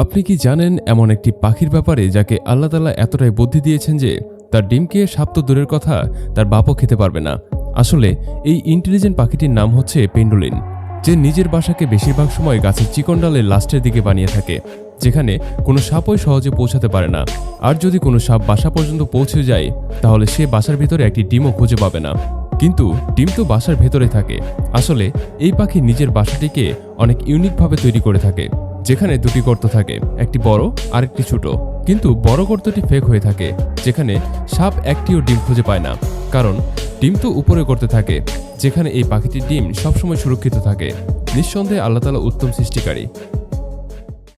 আপনি কি জানেন এমন একটি পাখির ব্যাপারে যাকে আল্লাহ তাআলা এতটাই বুদ্ধি দিয়েছেন যে তার ডিমকে সাপ তো দূরের কথা তার বাপও খেতে পারবে না। আসলে এই ইন্টেলিজেন্ট পাখিটির নাম হচ্ছে পেন্ডুলিন, যে নিজের বাসাকে বেশিরভাগ সময় গাছের চিকন ডালের লাস্টের দিকে বানিয়ে থাকে, যেখানে কোনো সাপই সহজে পৌঁছাতে পারে না। আর যদি কোনো সাপ বাসা পর্যন্ত পৌঁছে যায় তাহলে সে বাসার ভিতরে একটি ডিমও খুঁজে পাবে না। কিন্তু ডিম তো বাসার ভেতরে থাকে। আসলে এই পাখি নিজের বাসাটিকে অনেক ইউনিকভাবে তৈরি করে থাকে, যেখানে দুটি গর্ত থাকে, একটি বড় আর একটি ছোট। কিন্তু বড় গর্তটি ফেক হয়ে থাকে, যেখানে সাপ একটিও ডিম খুঁজে পায় না, কারণ ডিম তো উপরে গর্তে থাকে, যেখানে এই পাখিটির ডিম সবসময় সুরক্ষিত থাকে। নিঃসন্দেহে আল্লাহ তাআলা উত্তম সৃষ্টিকারী।